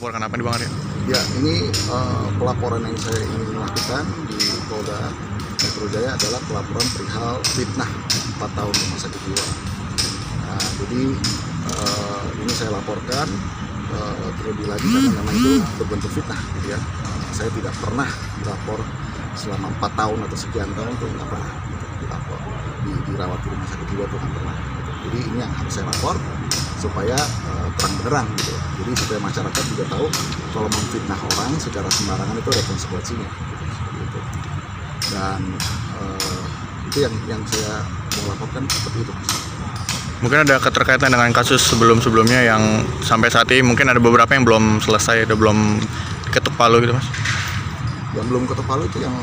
melaporkan apa nih Bang Arya? Ya, ini pelaporan yang saya ingin lakukan di Polda Metro Jaya adalah pelaporan perihal fitnah 4 tahun rumah sakit jiwa. Nah, jadi ini saya laporkan terlebih lagi karena memang itu berbentuk fitnah, gitu ya. Saya tidak pernah dilapor selama 4 tahun atau sekian tahun itu nggak pernah gitu, dilapor dirawat di rumah sakit jiwa itu nggak pernah. Gitu. Jadi ini yang harus saya lapor supaya terang benderang gitu. Jadi supaya masyarakat juga tahu kalau memfitnah orang secara sembarangan itu ada konsekuensinya gitu. Dan itu yang saya mau laporkan seperti itu. Mungkin ada keterkaitan dengan kasus sebelum-sebelumnya yang sampai saat ini mungkin ada beberapa yang belum selesai, ada belum ketuk palu gitu Mas? Yang belum ketuk palu itu yang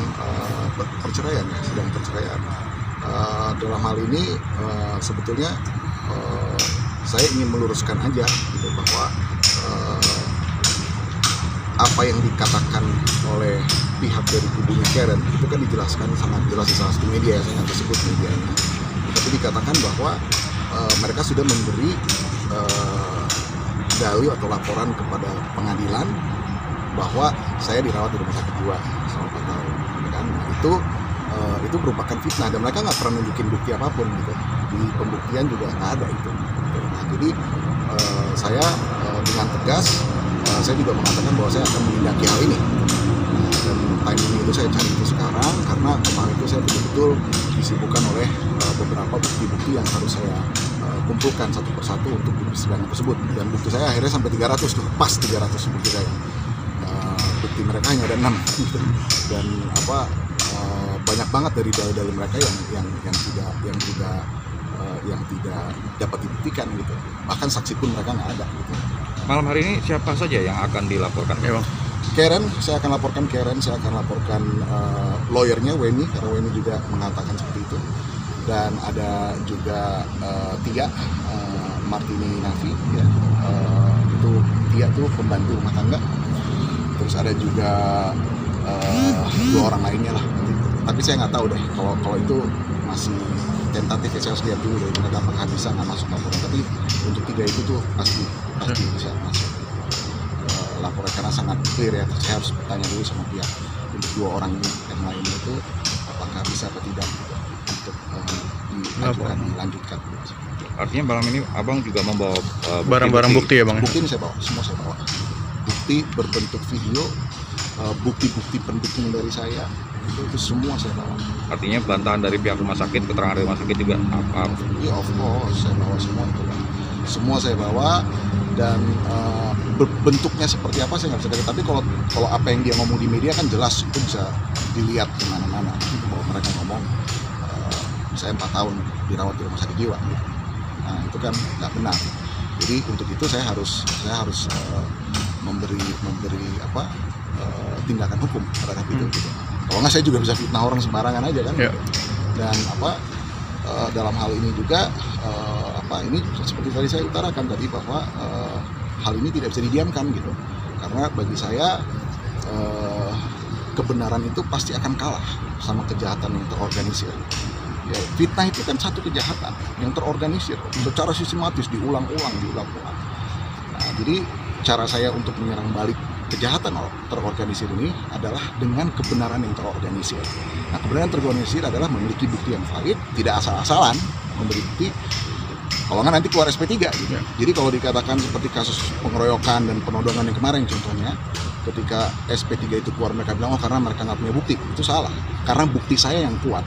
perceraian ya, sidang perceraian. Dalam hal ini sebetulnya saya ingin meluruskan aja gitu bahwa apa yang dikatakan oleh pihak dari kubunya Karen itu kan dijelaskan sangat jelas di salah satu media, saya nggak sebut medianya, tapi dikatakan bahwa mereka sudah memberi dalil atau laporan kepada pengadilan bahwa saya dirawat di rumah sakit jiwa selama 4 tahun, kan? Nah, itu merupakan fitnah dan mereka nggak pernah nunjukin bukti apapun gitu. Di pembuktian juga nggak ada itu. Nah, jadi saya dengan tegas saya juga mengatakan bahwa saya akan menindaki hal ini. Dan timing itu saya cari itu sekarang karena kemarin itu saya betul-betul disibukkan oleh beberapa bukti-bukti yang harus saya kumpulkan satu persatu untuk di persidangan tersebut. Dan bukti saya akhirnya sampai 300 tuh, pas 300 bukti saya. Bukti mereka hanya ada 6 gitu. Dan banyak banget dari dalil-dalil mereka yang tidak dapat dibuktikan gitu. Bahkan saksi pun mereka nggak ada gitu. Malam hari ini siapa saja yang akan dilaporkan? Ya Bang. Karen, saya akan laporkan Karen, saya akan laporkan lawyernya Weni, karena Weni juga mengatakan seperti itu. Dan ada juga Tia Martini Nafi, ya. Itu Tia tuh pembantu rumah tangga. Terus ada juga 2 orang lainnya lah. Tapi saya nggak tahu deh kalau itu masih tentatif ya, saya harus lihat dulu dari mereka apakah bisa nggak masuk laporan. Tapi untuk 3 itu tuh pasti bisa masuk laporan karena sangat clear ya. Saya harus tanya dulu sama pihak untuk 2 orang ini yang lainnya itu apakah bisa atau tidak untuk dilanjutkan. Artinya malam ini abang juga membawa Barang-barang bukti ya Bang? Bukti ini saya bawa, semua saya bawa. Bukti berbentuk video, bukti-bukti pendukung dari saya, itu semua saya bawa. Artinya bantahan dari pihak rumah sakit, keterangan dari rumah sakit juga apa? Iya, of course, saya bawa semua itu. Semua saya bawa dan bentuknya seperti apa saya nggak bisa lihat. Tapi kalau apa yang dia ngomong di media kan jelas, itu bisa dilihat di mana-mana. Kalau mereka ngomong saya 4 tahun dirawat di rumah sakit jiwa, gitu. Nah itu kan nggak benar. Jadi untuk itu saya harus memberi tindakan hukum terhadap itu. Gitu. Kalau nggak saya juga bisa fitnah orang sembarangan aja kan. Ya. Dan dalam hal ini juga ini seperti tadi saya utarakan tadi bahwa hal ini tidak bisa didiamkan gitu. Karena bagi saya kebenaran itu pasti akan kalah sama kejahatan yang terorganisir. Ya, fitnah itu kan satu kejahatan yang terorganisir secara sistematis diulang-ulang. Nah, jadi cara saya untuk menyerang balik kejahatan terorganisir ini adalah dengan kebenaran yang terorganisir. Nah, kebenaran terorganisir adalah memiliki bukti yang valid, tidak asal-asalan memberi bukti. Kalau nggak nanti keluar SP3 gitu. Jadi kalau dikatakan seperti kasus pengeroyokan dan penodongan yang kemarin contohnya, ketika SP3 itu keluar mereka bilang karena mereka nggak punya bukti, itu salah. Karena bukti saya yang kuat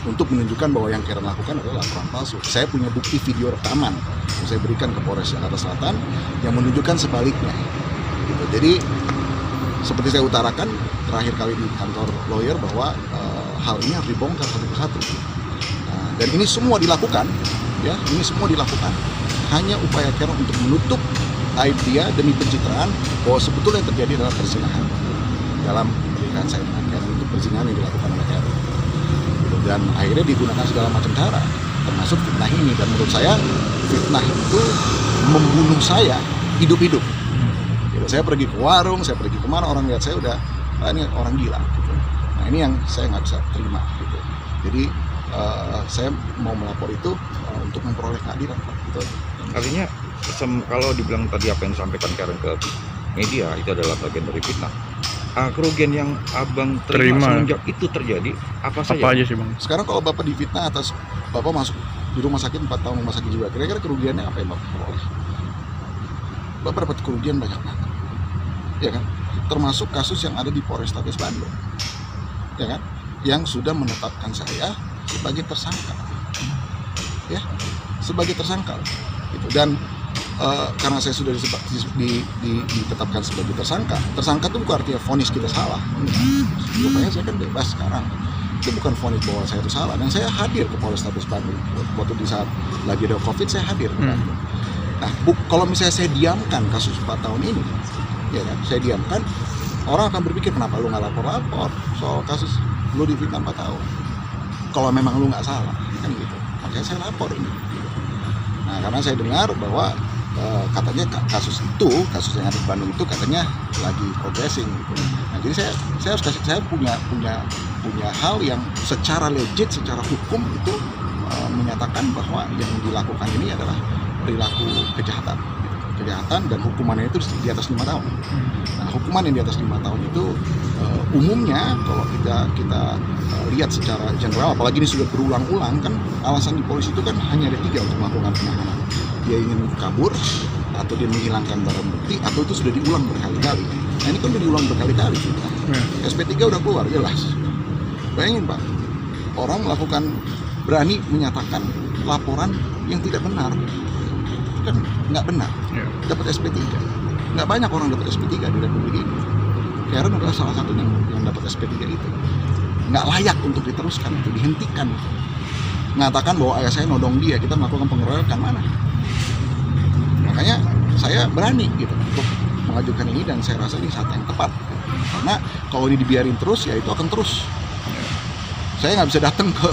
untuk menunjukkan bahwa yang Karen lakukan adalah laporan palsu. Saya punya bukti video rekaman yang saya berikan ke Polres Jakarta Selatan yang menunjukkan sebaliknya. Gitu. Jadi seperti saya utarakan terakhir kali di kantor lawyer bahwa hal ini harus dibongkar satu persatu. Nah, dan ini semua dilakukan, ya, hanya upaya Karen untuk menutup aib dia demi pencitraan bahwa sebetulnya yang terjadi adalah perzinahan dalam pernikahan saya dengan Karen, itu perzinahan yang dilakukan oleh Karen. Dan akhirnya digunakan segala macam cara termasuk fitnah ini, dan menurut saya fitnah itu membunuh saya hidup-hidup gitu. Saya pergi ke warung, saya pergi kemana, orang lihat saya udah ini orang gila gitu. Nah ini yang saya nggak bisa terima gitu. Jadi saya mau melapor itu untuk memperoleh keadilan gitu. Artinya kalau dibilang tadi apa yang disampaikan Karen ke media itu adalah bagian dari fitnah. Kerugian yang abang Terima. terima semenjak itu terjadi apa saja? Apa aja sih bang? Sekarang kalau Bapak difitnah atas Bapak masuk di rumah sakit 4 tahun rumah sakit jiwa, kira-kira kerugiannya apa yang Bapak peroleh? Bapak dapat kerugian banyak banget, ya kan? Termasuk kasus yang ada di Polrestabes Bandung, ya kan? Yang sudah menetapkan saya sebagai tersangka, ya, sebagai tersangka, gitu. Dan karena saya sudah ditetapkan sebagai tersangka itu bukan artinya vonis kita salah. Rupanya saya kan bebas sekarang. Itu bukan vonis bahwa saya itu salah. Dan saya hadir ke Polrestabes Bandung. Waktu di saat lagi ada COVID, saya hadir ke Bandung. Nah, kalau misalnya saya diamkan kasus 4 tahun ini, ya kan, saya diamkan, orang akan berpikir kenapa lu nggak lapor-lapor soal kasus lu difitnah 4 tahun. Kalau memang lu nggak salah, kan gitu. Makanya saya lapor ini. Nah, karena saya dengar bahwa katanya kasus yang ada di Bandung itu katanya lagi progressing gitu. Nah, jadi saya punya hal yang secara legit, secara hukum itu menyatakan bahwa yang dilakukan ini adalah perilaku kejahatan dan hukumannya itu di atas 5 tahun. Nah, hukuman yang di atas 5 tahun itu umumnya kalau kita lihat secara general, apalagi ini sudah berulang-ulang, kan alasan di polisi itu kan hanya ada 3 untuk melakukan penahanan. Dia ingin kabur, atau dia menghilangkan barang bukti, atau itu sudah diulang berkali-kali. Nah, ini kan udah diulang berkali-kali. SP3 udah keluar jelas. Bayangin Pak, orang berani menyatakan laporan yang tidak benar, kan nggak benar, dapat SP3. Nggak banyak orang dapat SP3 di Republik ini. Karen adalah salah satu yang dapat SP3 itu. Nggak layak untuk diteruskan, itu dihentikan. Mengatakan bahwa ayah saya nodong dia, kita melakukan pengeroyokan, mana? Makanya saya berani gitu untuk mengajukan ini, dan saya rasa ini saat yang tepat. Karena kalau ini dibiarin terus, ya itu akan terus. Saya nggak bisa datang ke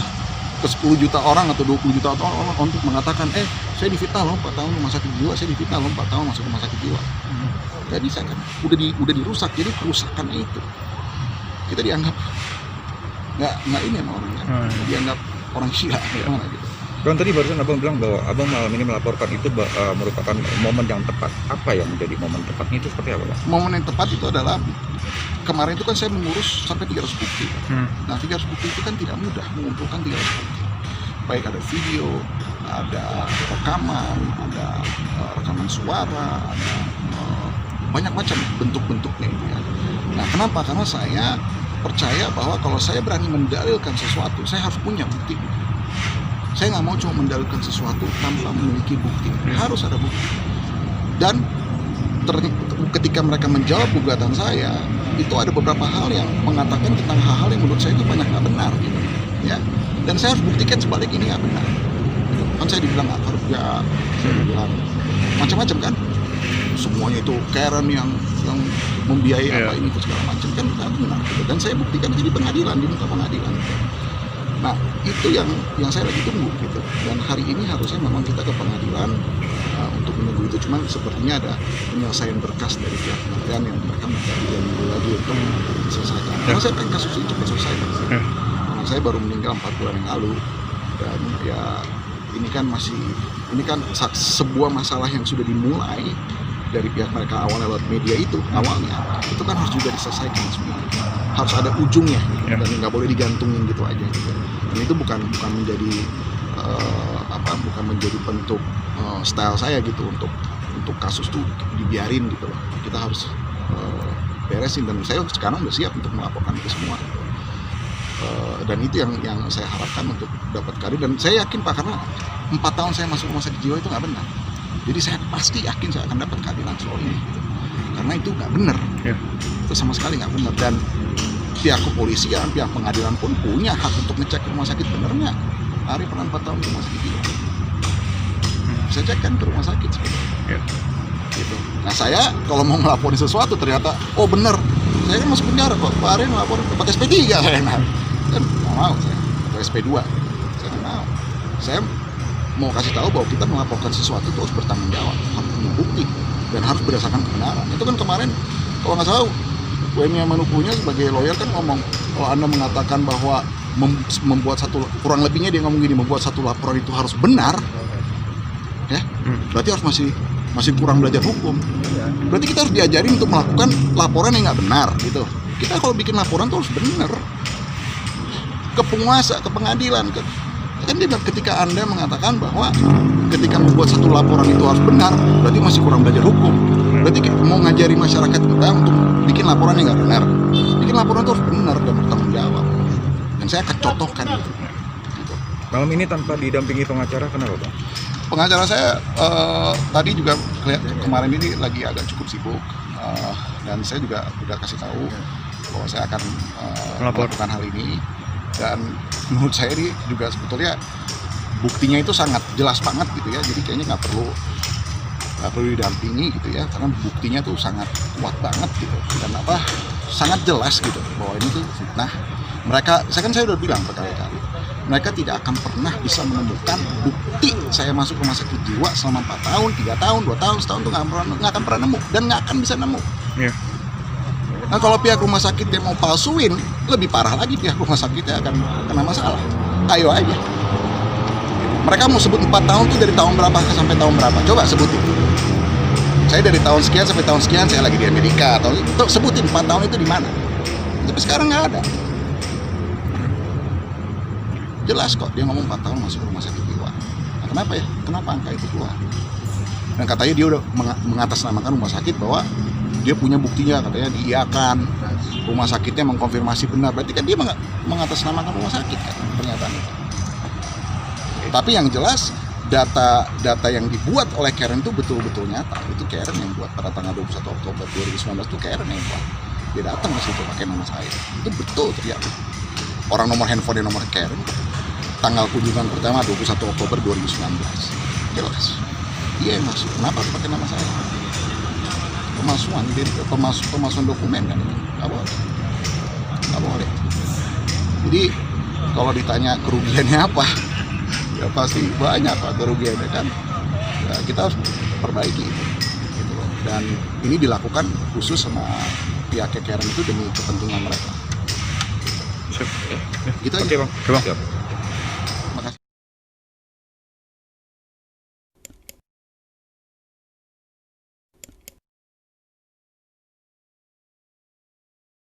10 juta orang atau 20 juta orang untuk mengatakan, saya difitnah loh 4 tahun rumah sakit jiwa, saya difitnah loh 4 tahun masuk rumah sakit jiwa. Gak bisa kan, udah dirusak. Jadi kerusakan itu kita dianggap nggak ini sama orang kan, dianggap orang gila gimana gitu. Bang, tadi barusan abang bilang bahwa abang malam ini melaporkan itu merupakan momen yang tepat. Apa yang menjadi momen tepatnya itu seperti apa, Bang? Momen yang tepat itu adalah kemarin itu kan saya mengurus sampai 300 bukti. Nah, 300 bukti itu kan tidak mudah mengumpulkan 300 bukti. Baik ada video, ada rekaman, ada rekaman suara, ada banyak macam bentuk-bentuknya itu ya. Nah, kenapa? Karena saya percaya bahwa kalau saya berani mendalilkan sesuatu, saya harus punya bukti. Saya nggak mau cuma mendalilkan sesuatu tanpa memiliki bukti. Harus ada bukti. Dan ketika mereka menjawab gugatan saya, itu ada beberapa hal yang mengatakan tentang hal-hal yang menurut saya itu banyak nggak benar gitu, ya. Dan saya harus buktikan sebalik ini nggak benar. Gitu. Kan saya dibilang nggak kerja, saya dibilang macam-macam kan. Semuanya itu Karen yang membiayai apa ini itu segala macam, kan nggak benar. Gitu. Dan saya buktikan itu di pengadilan, di muka pengadilan. Gitu. Nah, itu yang saya lagi tunggu gitu. Dan hari ini harusnya memang kita ke pengadilan untuk menunggu itu. Cuman sepertinya ada penyelesaian berkas dari pihak kementerian yang mereka minta 3 minggu lagi untuk diselesaikan. Karena saya pengen kasus ini cepat selesai. Karena saya baru meninggal 4 bulan yang lalu. Dan ya ini kan sebuah masalah yang sudah dimulai dari pihak mereka awalnya lewat media itu kan harus juga diselesaikan semua. Harus ada ujungnya dan nggak boleh digantungin gitu aja. Dan itu bukan menjadi bukan menjadi bentuk style saya gitu untuk kasus tuh dibiarin gitu loh. Kita harus beresin, dan saya sekarang udah siap untuk melaporkan itu semua. Dan itu yang saya harapkan untuk dapat keadilan. Dan saya yakin Pak, karena 4 tahun saya masuk rumah sakit jiwa itu nggak benar. Jadi saya pasti yakin saya akan dapat keadilan soal ini gitu. Karena itu nggak benar. Itu sama sekali nggak benar. Dan pihak kepolisian, pihak pengadilan pun punya hak untuk ngecek rumah sakit benernya. Ari pernah 4 tahun di rumah sakit jiwa. Bisa cek kan ke rumah sakit sebenarnya. Gitu. Nah, saya kalau mau ngelaporin sesuatu ternyata bener, saya kan masuk penjara kok. Pak Ari ngelaporin dapat SP3 saya kan nggak mau, saya atau SP2 saya nggak mau. Saya mau kasih tahu bahwa kita melaporkan sesuatu itu harus bertanggung jawab, harus punya bukti, dan harus berdasarkan kebenaran. Itu kan kemarin kalau nggak salah Wemia Manupunya sebagai lawyer kan ngomong, kalau Anda mengatakan bahwa membuat kurang lebihnya dia ngomong gini, membuat satu laporan itu harus benar, ya berarti harus masih masih kurang belajar hukum. Berarti kita harus diajarin untuk melakukan laporan yang nggak benar gitu. Kita kalau bikin laporan tuh harus benar. Ke penguasa, ke pengadilan, kan ketika Anda mengatakan bahwa ketika membuat satu laporan itu harus benar, berarti masih kurang belajar hukum. Berarti mau ngajari masyarakat kita untuk bikin laporan yang nggak benar. Bikin laporan itu harus benar dan bertanggung jawab. Dan saya akan contohkan itu. Gitu. Malam ini tanpa didampingi pengacara, kenapa Bang? Pengacara saya tadi juga kemarin ini lagi agak cukup sibuk, dan saya juga udah kasih tahu bahwa saya akan melakukan hal ini. Dan menurut saya ini juga sebetulnya buktinya itu sangat jelas banget gitu ya, jadi kayaknya nggak perlu didampingi gitu ya, karena buktinya tuh sangat kuat banget gitu, dan sangat jelas gitu bahwa ini tuh fitnah. Saya udah bilang berkali-kali, mereka tidak akan pernah bisa menemukan bukti saya masuk rumah sakit jiwa selama 4 tahun, 3 tahun, 2 tahun, setahun tuh nggak akan pernah nemu dan nggak akan bisa nemu. Iya. Nah kalau pihak rumah sakitnya mau palsuin, lebih parah lagi pihak rumah sakitnya akan kena masalah. Ayo aja. Mereka mau sebut 4 tahun tuh dari tahun berapa sampai tahun berapa? Coba sebutin. Saya dari tahun sekian sampai tahun sekian saya lagi di Amerika. Atau sebutin 4 tahun itu di mana? Tapi sekarang nggak ada. Jelas kok dia ngomong 4 tahun masuk rumah sakit jiwa. Nah, kenapa ya? Kenapa angka itu keluar? Dan katanya dia udah mengatasnamakan rumah sakit bahwa dia punya buktinya, katanya diiyakan, rumah sakitnya mengkonfirmasi benar, berarti kan dia mengatasnamakan rumah sakit kan pernyataan itu. Tapi yang jelas data yang dibuat oleh Karen itu betul-betul nyata. Itu Karen yang buat pada tanggal 21 Oktober 2019 itu Karen yang buat. Dia datang ke situ pakai nama saya. Itu betul terjadi. Orang nomor handphone dan nomor Karen. Tanggal kunjungan pertama 21 Oktober 2019. Jelas. Dia yang masuk. Kenapa pakai nama saya? Pemalsuan dokumen kan itu nggak boleh. Jadi kalau ditanya kerugiannya apa, ya pasti banyak pak kerugiannya kan. Ya, kita harus perbaiki itu gitu loh. Dan ini dilakukan khusus sama pihak Karen itu demi kepentingan mereka. Siap. Gitu aja. Oke Bang. Oke, Bang. Siap.